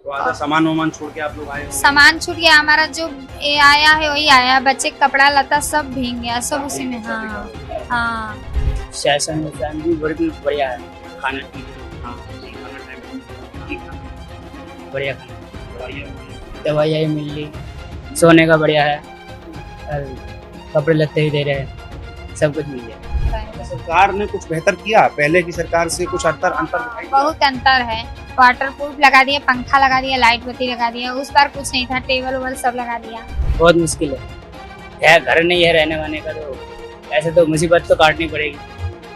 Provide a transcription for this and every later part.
तो आधा सामान वामान छोड़ के आप लोग आए हो? सामान छूट गया हमारा, जो ये आया है वही आया, बच्चे कपड़ा लता सब भीग गया, सब उसी में। हाँ हाँ। शासन भी बड़ी बढ़िया है, खाना ठीक है। हाँ खाना टाइम ठीक था? बढ़िया खाना, दवाइयाँ दवाइयाँ मिल रही, सोने का बढ़िया है, और कपड़े लत्ते भी दे रहे हैं, सब कुछ मिल गया। सरकार ने कुछ बेहतर किया, पहले की सरकार से कुछ अंतर दिखाई दिया? बहुत अंतर है, वाटर प्रूफ लगा दिया, पंखा लगा दिया, लाइट बत्ती लगा दिया, उस बार कुछ नहीं था, टेबल वेबल सब लगा दिया। बहुत मुश्किल है, घर नहीं है रहने वाने का, तो ऐसे तो मुसीबत तो काटनी पड़ेगी,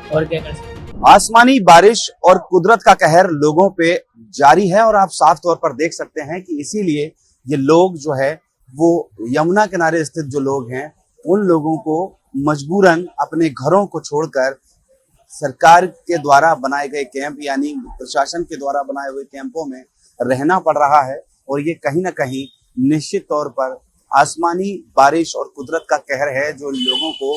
और क्या कर सकते। आसमानी बारिश और कुदरत का कहर लोगों पे जारी है और आप साफ तौर पर देख सकते हैं कि इसीलिए ये लोग जो है वो यमुना किनारे स्थित जो लोग हैं उन लोगों को मजबूरन अपने घरों को छोड़कर सरकार के द्वारा बनाए गए कैंप यानी प्रशासन के द्वारा बनाए हुए कैंपों में रहना पड़ रहा है। और ये कहीं ना कहीं निश्चित तौर पर आसमानी बारिश और कुदरत का कहर है जो लोगों को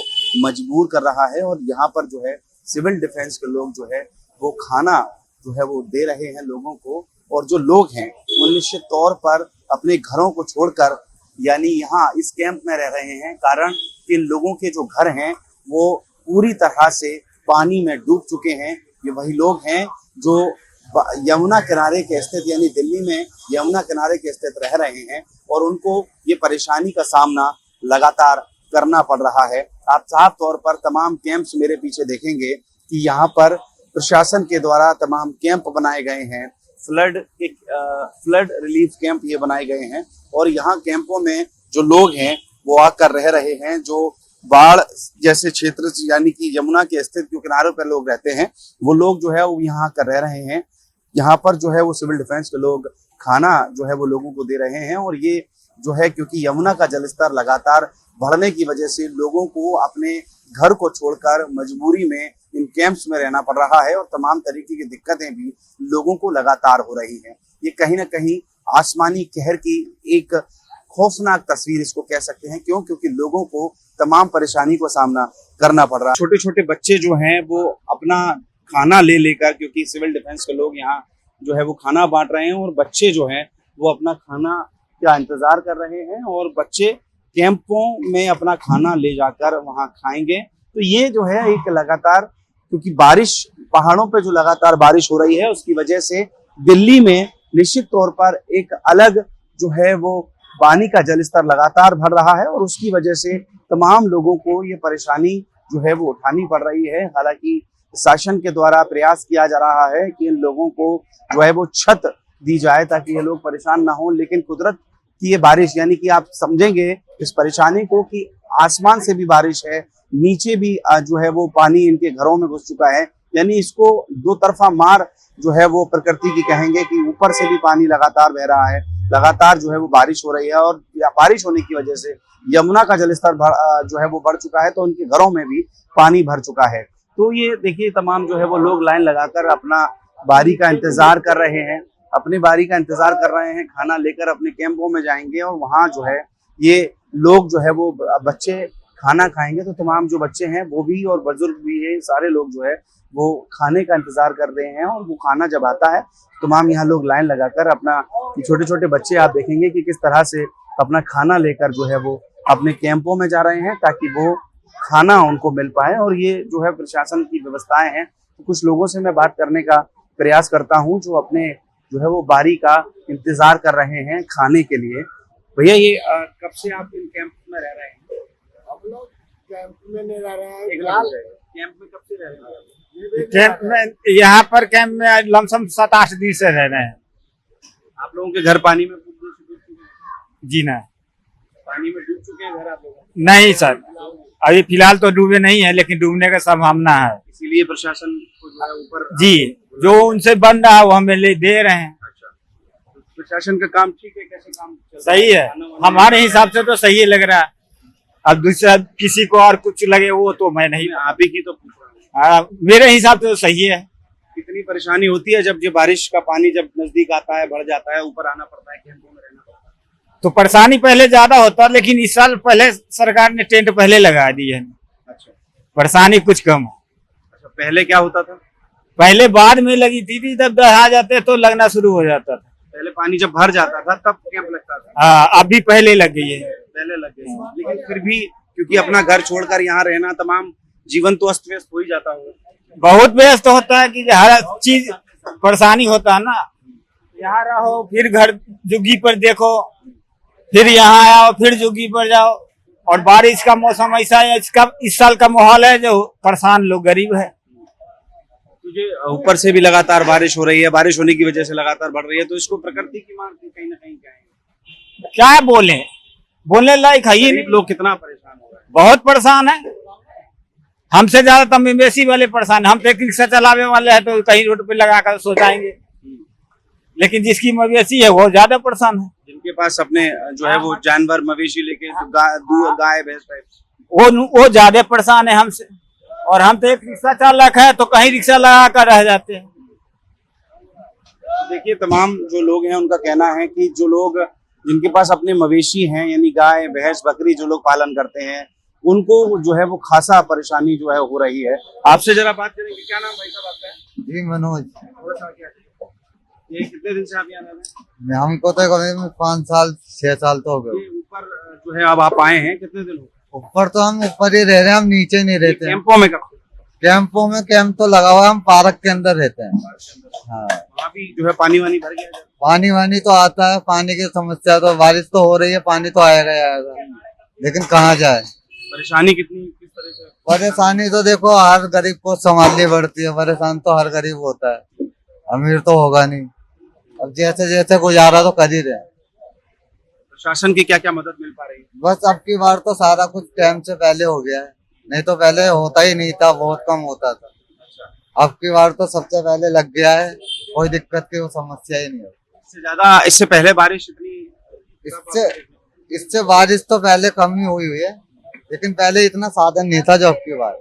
मजबूर कर रहा है। और यहाँ पर जो है सिविल डिफेंस के लोग जो है वो खाना जो है वो दे रहे हैं लोगों को, और जो लोग हैं वो निश्चित तौर पर अपने घरों को छोड़कर यानी यहाँ इस कैंप में रह रहे हैं, कारण कि लोगों के जो घर हैं वो पूरी तरह से पानी में डूब चुके हैं। ये वही लोग हैं जो यमुना किनारे के स्थित यानी दिल्ली में यमुना किनारे के स्थित रह रहे हैं और उनको ये परेशानी का सामना लगातार करना पड़ रहा है। आप साफ तौर पर तमाम कैंप्स मेरे पीछे देखेंगे कि यहाँ पर प्रशासन के द्वारा तमाम कैंप बनाए गए हैं, फ्लड रिलीफ कैंप ये बनाए गए हैं और यहाँ कैंपों में जो लोग हैं वो आकर रह रहे हैं। जो बाढ़ जैसे क्षेत्र यानी कि यमुना के स्थित जो किनारों पर लोग रहते हैं वो लोग जो है वो यहाँ आकर रह रहे हैं। यहाँ पर जो है वो सिविल डिफेंस के लोग खाना जो है वो लोगों को दे रहे हैं और ये जो है क्योंकि यमुना का जलस्तर लगातार बढ़ने की वजह से लोगों को अपने घर को छोड़कर मजबूरी में इन कैंप्स में रहना पड़ रहा है और तमाम तरीके की दिक्कतें भी लोगों को लगातार हो रही हैं। ये कहीं ना कहीं आसमानी कहर की एक खौफनाक तस्वीर इसको कह सकते हैं। क्यों? क्योंकि लोगों को तमाम परेशानी को सामना करना पड़ रहा है। छोटे छोटे बच्चे जो हैं वो अपना खाना ले लेकर, क्योंकि सिविल डिफेंस के लोग यहाँ जो है वो खाना बांट रहे हैं और बच्चे जो हैं वो अपना खाना का इंतजार कर रहे हैं और बच्चे कैंपों में अपना खाना ले जाकर वहाँ खाएंगे। तो ये जो है एक लगातार, क्योंकि बारिश पहाड़ों पे जो लगातार बारिश हो रही है उसकी वजह से दिल्ली में निश्चित तौर पर एक अलग जो है वो पानी का जलस्तर लगातार बढ़ रहा है और उसकी वजह से तमाम लोगों को ये परेशानी जो है वो उठानी पड़ रही है। हालांकि शासन के द्वारा प्रयास किया जा रहा है कि इन लोगों को जो है वो छत दी जाए ताकि ये लोग परेशान ना हो, लेकिन कुदरत की ये बारिश यानी कि आप समझेंगे इस परेशानी को कि आसमान से भी बारिश है, नीचे भी जो है वो पानी इनके घरों में घुस चुका है, यानी इसको दो तरफा मार जो है वो प्रकृति की कहेंगे कि ऊपर से भी पानी लगातार बह रहा है, लगातार जो है वो बारिश हो रही है और बारिश होने की वजह से यमुना का जलस्तर जो है वो बढ़ चुका है तो उनके घरों में भी पानी भर चुका है। तो ये देखिए तमाम जो है वो लोग लाइन लगाकर अपना बारी का इंतजार कर रहे हैं, अपनी बारी का इंतजार कर रहे हैं, खाना लेकर अपने कैंपों में जाएंगे और वहाँ जो है ये लोग जो है वो बच्चे खाना खाएंगे। तो तमाम जो बच्चे हैं वो भी और बुजुर्ग भी है, सारे लोग जो है वो खाने का इंतजार कर रहे हैं और वो खाना जब आता है तमाम यहाँ लोग लाइन लगाकर अपना, छोटे छोटे बच्चे आप देखेंगे कि किस तरह से अपना खाना लेकर जो है वो अपने कैंपों में जा रहे हैं ताकि वो खाना उनको मिल पाए। और ये जो है प्रशासन की व्यवस्थाएं हैं। तो कुछ लोगों से मैं बात करने का प्रयास करता हूँ जो अपने जो है वो बारी का इंतजार कर रहे हैं खाने के लिए। भैया ये कब से आप इन कैंप में रह रहे हैं? हम लोग कैंप में नहीं रह रहे हैं, कैंप में कब से रह रहे हैं? कैंप में यहाँ पर कैंप में लमसम 7-8 दिन से रह रहे हैं। आप लोगों के घर पानी में डूब चुके हैं? जी ना, पानी में डूब चुके हैं घर आप लोग? नहीं सर, अभी फिलहाल तो डूबे नहीं है लेकिन डूबने का संभावना है, इसीलिए प्रशासन को जो है ऊपर जी जो उनसे बन रहा है वो हमें दे रहे हैं। अच्छा, तो प्रशासन का काम ठीक है? कैसे काम चल रहा सही है, हमारे हिसाब से तो सही लग रहा है। अब दूसरा किसी को और कुछ लगे वो तो मैं नहीं, आप ही की तो पूछ रहा हूँ। मेरे हिसाब से तो सही है। कितनी परेशानी होती है जब ये बारिश का पानी जब नजदीक आता है, बढ़ जाता है, ऊपर आना पड़ता है, कैंपों में रहना पड़ता है? तो परेशानी पहले ज्यादा होता लेकिन इस साल पहले सरकार ने टेंट पहले लगा दी है, अच्छा, परेशानी कुछ कम है। अच्छा, पहले क्या होता था? पहले बाद में लगी थी जब आ जाते तो लगना शुरू हो जाता था। पहले पानी जब भर जाता था तब कैंप लगता था, हाँ अभी पहले लग गई है। पहले लग गए, लेकिन फिर भी क्योंकि अपना घर छोड़कर यहाँ रहना, तमाम जीवन तो अस्त व्यस्त हो ही जाता होगा। बहुत व्यस्त होता है कि हर चीज परेशानी होता है ना, यहाँ रहो फिर घर झुग्गी पर देखो, फिर यहाँ आओ फिर झुग्गी पर जाओ, और बारिश का मौसम ऐसा है, इस साल का माहौल है जो परेशान लोग गरीब है। तुझे ऊपर से भी लगातार बारिश हो रही है, बारिश होने की वजह से लगातार बढ़ रही है, तो इसको प्रकृति की मार कहीं ना कहीं क्या है, क्या बोले, बोलने लायक है ही गरीब नहीं। लोग कितना परेशान हो रहे हैं। बहुत परेशान है, हमसे ज्यादा तो मवेशी वाले परेशान है। हम तो एक रिक्शा चलावे वाले हैं तो कहीं रोड पे लगा कर सो जाएंगे, लेकिन जिसकी मवेशी है वो ज्यादा परेशान है। जिनके पास अपने जो है वो जानवर मवेशी लेके तो गाय भैंस टाइप, वो ज्यादा परेशान है हमसे, और हम तो एक रिक्शा चालक है तो कहीं रिक्शा लगा कर रह जाते हैं। देखिए तमाम जो लोग हैं उनका कहना है कि जो लोग जिनके पास अपने मवेशी हैं, यानी गाय भैंस बकरी जो लोग पालन करते हैं, उनको जो है वो खासा परेशानी जो है हो रही है। आपसे जरा बात करेंगे, क्या नाम भाई साहब आपका? जी मनोज। थोड़ा सा क्या, ये कितने दिन से आप यहाँ रह रहे हैं? हमको तो करीब 5 साल 6 साल तो हो गए। ये ऊपर जो है अब आप आए हैं, कितने दिन हो गए? ऊपर तो हम ऊपर ही रह रहे हैं, हम नीचे नहीं रहते हैं। कैंपों में कब? कैंपों में कैंप तो लगा हुआ है, हम पार्क के अंदर रहते हैं। हाँ, वहाँ भी जो है पानी वानी भर गया है? पानी वानी तो आता है, पानी की समस्या तो, बारिश तो हो रही है, पानी तो आएगा ही आएगा, लेकिन कहाँ जाए। परेशानी कितनी किस तरह से? परेशानी तो देखो हर गरीब को संभालनी पड़ती है, परेशान तो हर गरीब होता है, अमीर तो होगा नहीं। अब जैसे जैसे गुजारा तो कर ही रहे हैं। प्रशासन की क्या क्या मदद मिल पा रही है? बस अब की बार तो सारा कुछ टाइम से पहले हो गया है, नहीं तो पहले होता ही नहीं था, बहुत कम होता था। अब की बार तो सबसे पहले लग गया है, कोई दिक्कत की वो समस्या ही नहीं है। इससे ज्यादा, इससे पहले बारिश इतनी, इससे बारिश तो पहले कम ही हुई है, लेकिन पहले इतना साधन नहीं था जो अब की बार।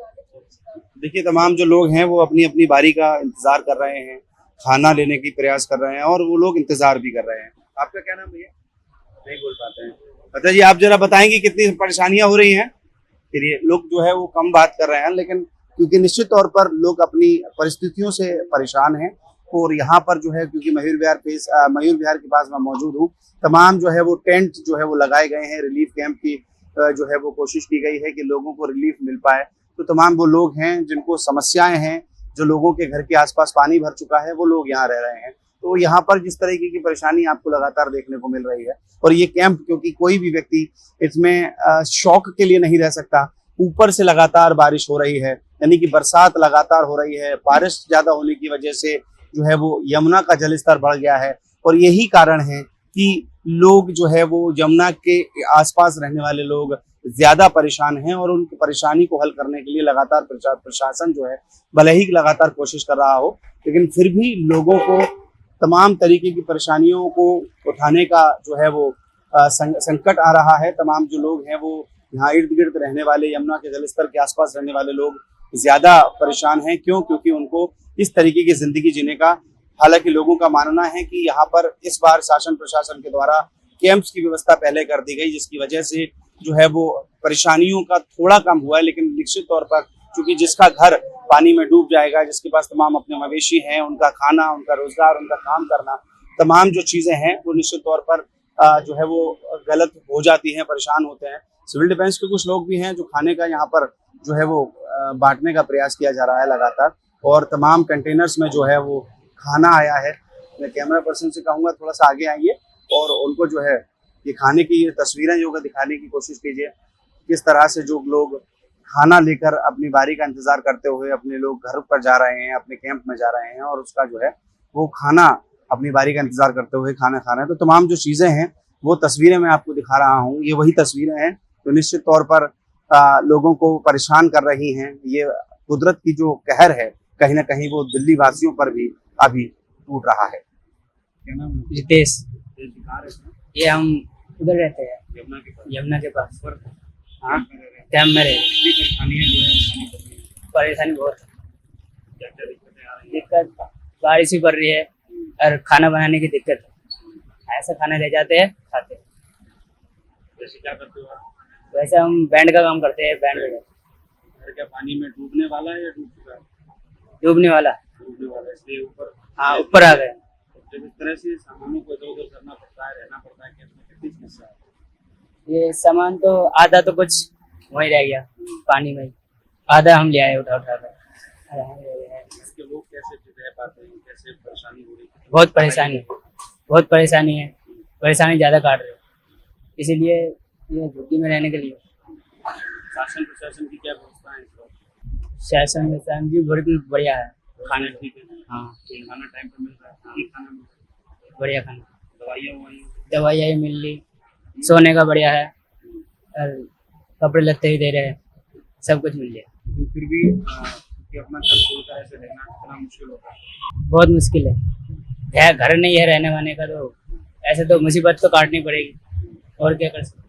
देखिए तमाम जो लोग हैं वो अपनी अपनी बारी का इंतजार कर रहे हैं, खाना लेने की प्रयास कर रहे हैं, और वो लोग इंतजार भी कर रहे हैं। आपका क्या नाम भैया? नहीं बोल पाते हैं। अच्छा जी, आप जरा बताएंगे कितनी परेशानियां हो रही हैं? फिर ये लोग जो है वो कम बात कर रहे हैं, लेकिन क्योंकि निश्चित तौर पर लोग अपनी परिस्थितियों से परेशान हैं, और यहाँ पर जो है क्योंकि मयूर विहार के पास मैं मौजूद हूँ, तमाम जो है वो टेंट जो है वो लगाए गए हैं, रिलीफ कैंप की जो है वो कोशिश की गई है कि लोगों को रिलीफ मिल पाए। तो तमाम वो लोग हैं जिनको समस्याएं हैं, जो लोगों के घर के आसपास पानी भर चुका है, वो लोग यहाँ रह रहे हैं। तो यहाँ पर जिस तरीके की परेशानी आपको लगातार देखने को मिल रही है, और ये कैंप क्योंकि कोई भी व्यक्ति इसमें शौक के लिए नहीं रह सकता, ऊपर से लगातार बारिश हो रही है, यानी कि बरसात लगातार हो रही है, बारिश ज्यादा होने की वजह से जो है वो यमुना का जलस्तर बढ़ गया है, और यही कारण है कि लोग जो है वो यमुना के आसपास रहने वाले लोग ज्यादा परेशान हैं, और उनकी परेशानी को हल करने के लिए लगातार प्रशासन जो है भले ही लगातार कोशिश कर रहा हो, लेकिन फिर भी लोगों को तमाम तरीके की परेशानियों को उठाने का जो है वो संकट आ रहा है। तमाम जो लोग हैं वो यहाँ इर्द गिर्द रहने वाले, यमुना के जलस्तर के आसपास रहने वाले लोग ज्यादा परेशान हैं। क्यों? क्योंकि उनको इस तरीके की जिंदगी जीने का, हालांकि लोगों का मानना है कि यहाँ पर इस बार शासन प्रशासन के द्वारा कैंप्स की व्यवस्था पहले कर दी गई, जिसकी वजह से जो है वो परेशानियों का थोड़ा कम हुआ है। लेकिन निश्चित तौर पर क्योंकि जिसका घर पानी में डूब जाएगा, जिसके पास तमाम अपने मवेशी हैं, उनका खाना, उनका रोजगार, उनका काम करना, तमाम जो चीजें हैं वो निश्चित तौर पर जो है वो गलत हो जाती हैं, परेशान होते हैं। सिविल डिफेंस के कुछ लोग भी हैं जो खाने का यहाँ पर जो है वो बांटने का प्रयास किया जा रहा है लगातार, और तमाम कंटेनर्स में जो है वो खाना आया है। मैं कैमरा पर्सन से कहूँगा थोड़ा सा आगे आइए और उनको जो है ये खाने की ये तस्वीरें जो दिखाने की कोशिश कीजिए, किस तरह से जो लोग खाना लेकर अपनी बारी का इंतजार करते हुए अपने लोग घर पर जा रहे हैं, अपने कैंप में जा रहे हैं, और उसका जो है वो खाना अपनी बारी का इंतजार करते हुए खाना खा रहे हैं। तो तमाम जो चीज़ें हैं वो तस्वीरें मैं आपको दिखा रहा हूँ, ये वही तस्वीरें हैं जो निश्चित तौर पर लोगों को परेशान कर रही हैं। ये कुदरत की जो कहर है कहीं ना कहीं वो दिल्ली वासियों पर भी अभी टूट रहा है। क्या नाम है? रितेश। है ये हम उधर रहते हैं, यमुना के पास। हाँ, कैंप में रहते हैं। परेशानी है जो है परेशानी बहुत है। क्या क्या दिक्कतें आ रही हैं? दिक्कत बारिश भी पड़ रही है और खाना बनाने की दिक्कत है। ऐसा खाना ले जाते हैं, खाते हैं। जैसे क्या करते हो आप? वैसे हम बैंड का काम करते हैं, बैंड में। घर क्या पानी में डूबने वाला है या डूब चुका है? डूबने वाला। डूबने वाला है, इसलिए ऊपर। हाँ, ऊपर आ गए। जब इस तरह से सामानों को इधर उधर करना पड़ता है, रहना पड़ता है, कैंप में कितनी समस्या है? ये सामान तो आधा तो कुछ वहीं रह गया पानी में, आधा हम ले आए उठा उठा कर। इसके लोग कैसे रह पाते हैं, कैसे परेशानी हो रही है? बहुत परेशानी है, परेशानी ज्यादा काट रहे हैं, इसीलिए ये झुग्गी में रहने के लिए। शासन प्रशासन की क्या व्यवस्था है इस वक्त? शासन भी बिल्कुल बढ़िया है, खाना ठीक है? हाँ खाना टाइम पर मिल रहा है? ठीक खाना मिल रहा है? बढ़िया खाना, दवाइयाँ मिल ली, सोने का बढ़िया है, और कपड़े लत्ते ही दे रहे हैं, सब कुछ मिल गया। लेकिन फिर भी कि अपना घर छोड़कर ऐसे रहना कितना मुश्किल होता है? बहुत मुश्किल है, घर नहीं है रहने वाने का, तो ऐसे तो मुसीबत तो काटनी पड़ेगी, और क्या कर सकते।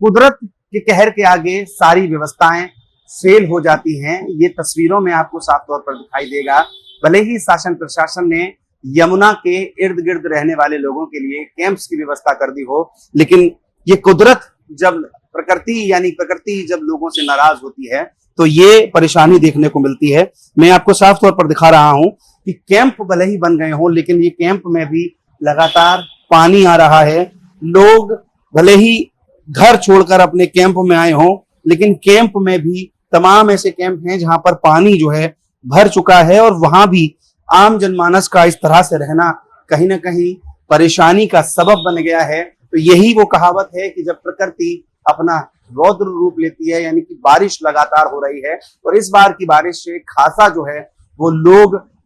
कुदरत के कहर के आगे सारी व्यवस्थाएं फेल हो जाती हैं। ये तस्वीरों में आपको साफ तौर पर दिखाई देगा। भले ही शासन प्रशासन ने यमुना के इर्द गिर्द रहने वाले लोगों के लिए कैंप्स की व्यवस्था कर दी हो, लेकिन ये कुदरत जब प्रकृति जब लोगों से नाराज होती है तो ये परेशानी देखने को मिलती है। मैं आपको साफ तौर पर दिखा रहा हूं कि कैंप भले ही बन गए हों, लेकिन ये कैंप में भी लगातार पानी आ रहा है। लोग भले ही घर छोड़कर अपने कैंप में आए हों, लेकिन कैंप में भी तमाम ऐसे कैंप हैं जहां पर पानी जो है भर चुका है, और वहां भी आम जनमानस का इस तरह से रहना कहीं ना कहीं परेशानी का सबब बन गया है। तो यही वो कहावत है कि जब प्रकृति अपना रौद्र रूप लेती है, यानी कि बारिश लगातार हो रही है, और इस बार की बारिश से खासा जो है वो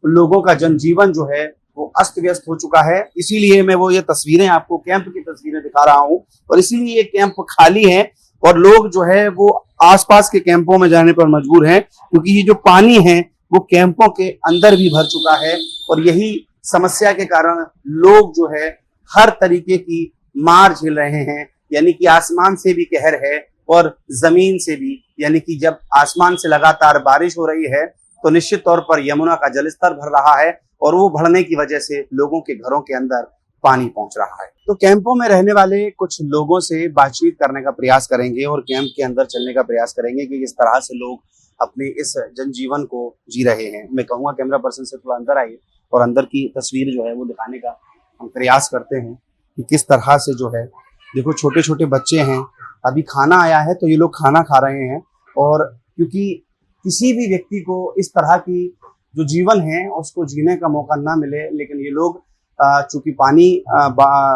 लोगों का जनजीवन जो है वो अस्त व्यस्त हो चुका है। इसीलिए मैं वो ये तस्वीरें आपको कैंप की तस्वीरें दिखा रहा हूं, और इसीलिए ये कैंप खाली है और लोग जो है वो आसपास के कैंपों में जाने पर मजबूर हैं, क्योंकि ये जो पानी है वो कैंपों के अंदर भी भर चुका है। और यही समस्या के कारण लोग जो है हर तरीके की मार झेल रहे हैं, यानी कि आसमान से भी कहर है और जमीन से भी। यानी कि जब आसमान से लगातार बारिश हो रही है तो निश्चित तौर पर यमुना का जलस्तर बढ़ रहा है, और वो बढ़ने की वजह से लोगों के घरों के अंदर पानी पहुंच रहा है। तो कैंपों में रहने वाले कुछ लोगों से बातचीत करने का प्रयास करेंगे और कैंप के अंदर चलने का प्रयास करेंगे कि किस तरह से लोग अपने इस जनजीवन को जी रहे हैं। मैं कहूँगा कैमरा पर्सन से थोड़ा अंदर आइए और अंदर की तस्वीर जो है वो दिखाने का हम प्रयास करते हैं कि किस तरह से जो है, देखो छोटे छोटे बच्चे हैं, अभी खाना आया है तो ये लोग खाना खा रहे हैं। और क्योंकि किसी भी व्यक्ति को इस तरह की जो जीवन है उसको जीने का मौका ना मिले, लेकिन ये लोग चूंकि पानी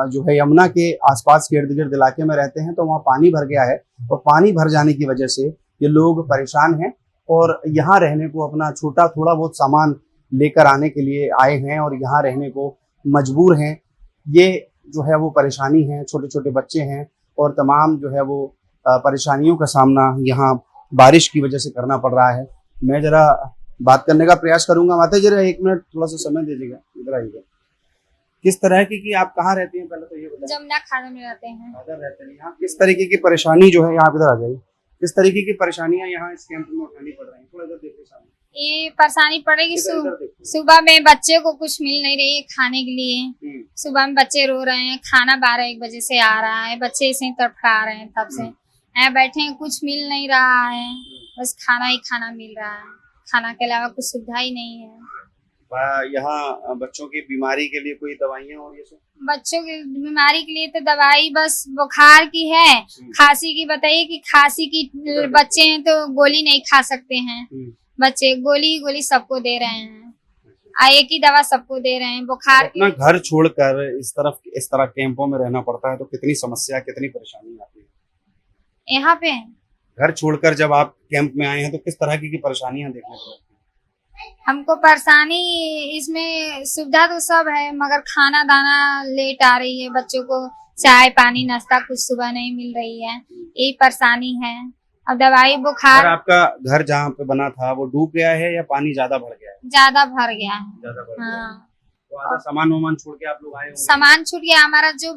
जो है यमुना के आसपास के इर्द गिर्द इलाके में रहते हैं तो वहाँ पानी भर गया है, और पानी भर जाने की वजह से ये लोग परेशान हैं और यहाँ रहने को अपना छोटा थोड़ा बहुत सामान लेकर आने के लिए आए हैं और यहाँ रहने को मजबूर हैं। ये जो है वो परेशानी है, छोटे छोटे बच्चे हैं और तमाम जो है वो परेशानियों का सामना यहाँ बारिश की वजह से करना पड़ रहा है। मैं जरा बात करने का प्रयास करूंगा। माता जरा 1 मिनट थोड़ा सा समय दे दीजिएगा, इधर आइएगा। किस तरह की कि आप कहाँ रहती हैं, पहले तो ये बताइए। जमुना खाना में रहते हैं। उधर रहते हैं। यहाँ किस तरीके की परेशानी जो है, यहाँ इधर आ जाइए, किस तरीके की परेशानियां यहाँ इस कैंप में उठानी पड़ रही हैं? थोड़ा इधर देखिए सामने। ये परेशानी पड़ेगी। इधर देखिए। सुबह में बच्चे को कुछ मिल नहीं रही है खाने के लिए। सुबह में बच्चे रो रहे हैं, खाना 12-1 बजे से आ रहा है, बच्चे ऐसे ही तड़फड़ा रहे हैं, तब से यहाँ बैठे हैं, कुछ मिल नहीं रहा है, बस खाना ही खाना मिल रहा है, खाना के अलावा कुछ सुविधा ही नहीं है। यहाँ बच्चों की बीमारी के लिए कोई दवाइयाँ और ये सब? बच्चों की बीमारी के लिए तो दवाई बस बुखार की है, खांसी की बताइए कि खांसी की बच्चे हैं तो गोली नहीं खा सकते हैं, बच्चे गोली सबको दे रहे हैं, एक ही दवा सबको दे रहे हैं बुखार अपना घर छोड़कर इस तरह कैंपों में रहना पड़ता है तो कितनी समस्या, कितनी परेशानी आती है यहाँ पे। घर छोड़कर जब आप कैंप में आए हैं तो किस तरह की परेशानियां देखने को? हमको परेशानी इसमें सुविधा तो सब है, मगर खाना दाना लेट आ रही है, बच्चों को चाय पानी नाश्ता कुछ सुबह नहीं मिल रही है, यही परेशानी है। अब दवाई बुखार। और आपका घर जहाँ पे बना था वो डूब गया है या पानी ज्यादा भर गया है? ज्यादा भर गया है। ज्यादा भर गया है। हाँ। तो आधा सामान छोड़ के आप लोग आए होंगे? सामान छूट गया, हमारा जो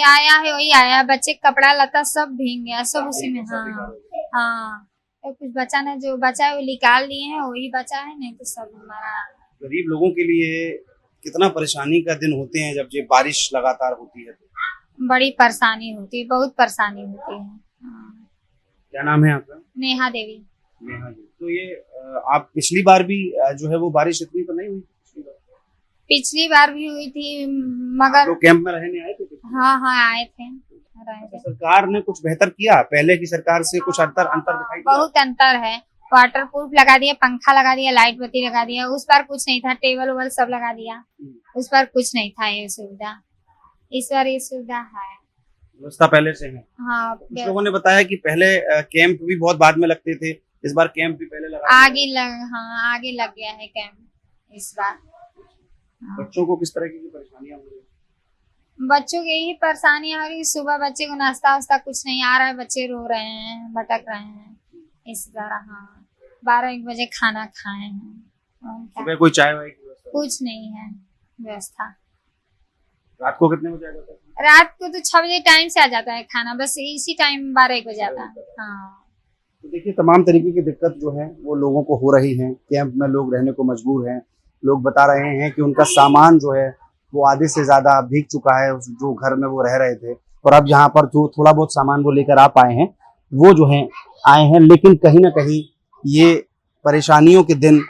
आया है वही आया, बच्चे कपड़ा लता सब भीग गया, सब उसी में। हाँ तो कुछ बचा ना, जो बचा है वो निकाल लिए हैं, वही बचा है, नहीं तो सब हमारा। गरीब लोगों के लिए कितना परेशानी का दिन होते हैं जब ये बारिश लगातार होती है? बड़ी परेशानी होती है, बहुत परेशानी होती है। क्या नाम है आपका? नेहा देवी। नेहा जी। तो ये आप पिछली बार भी जो है वो बारिश इतनी तो नहीं हुई? पिछली बार भी हुई थी मगर लोग कैंप में रहने आए थे? हाँ हाँ आए थे रहे थे। सरकार ने कुछ बेहतर किया, पहले की सरकार से कुछ अंतर दिखाई दिया? बहुत अंतर है, वाटर प्रूफ लगा दिया, पंखा लगा दिया, लाइट बत्ती लगा दिया। उस बार कुछ नहीं था, टेबल वेबल सब लगा दिया। उस बार कुछ नहीं था ये सुविधा, इस बार ये सुविधा है। व्यवस्था पहले से है। हाँ कुछ लोगों ने बताया कि पहले कैंप भी बहुत बाद में लगते थे, इस बार कैंप भी पहले लगा दिया। आगे लग गया है कैंप इस बार। बच्चों को किस तरह की परेशानियां हो रही है? बच्चों की यही परेशानियां हो रही, सुबह बच्चे को नाश्ता वास्ता कुछ नहीं आ रहा है, बच्चे रो रहे हैं, भटक रहे हैं इस तरह। हाँ 12-1 बजे खाना खाए हैं, सुबह कोई चाय वाय की व्यवस्था? कुछ नहीं है व्यवस्था। रात को कितने बजे आ जाता है? रात को तो 6 बजे टाइम से आ जाता है खाना, बस इसी टाइम 12-1 बजे आता है। हाँ तो देखिए तमाम तरीके की दिक्कत जो है वो लोगों को हो रही है। कैंप में लोग रहने को मजबूर हैं। लोग बता रहे हैं कि उनका सामान जो है वो आधे से ज्यादा भीग चुका है, जो घर में वो रह रहे थे, और अब यहाँ पर जो थोड़ा बहुत सामान वो लेकर आ पाए हैं वो जो है आए हैं। लेकिन कहीं ना कहीं ये परेशानियों के दिन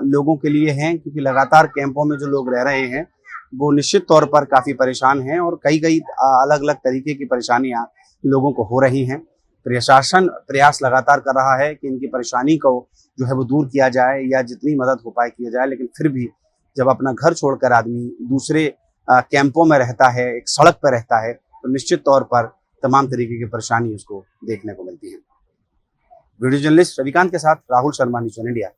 लोगों के लिए हैं, क्योंकि लगातार कैंपों में जो लोग रह रहे हैं वो निश्चित तौर पर काफी परेशान हैं और कई अलग अलग तरीके की परेशानियां लोगों को हो रही हैं। प्रशासन प्रयास लगातार कर रहा है कि इनकी परेशानी को जो है वो दूर किया जाए या जितनी मदद हो पाए किया जाए, लेकिन फिर भी जब अपना घर छोड़कर आदमी दूसरे कैंपों में रहता है, एक सड़क पर रहता है, तो निश्चित तौर पर तमाम तरीके की परेशानी उसको देखने को मिलती है। वीडियो जर्नलिस्ट रविकांत के साथ राहुल शर्मा, न्यूज़ 1 इंडिया।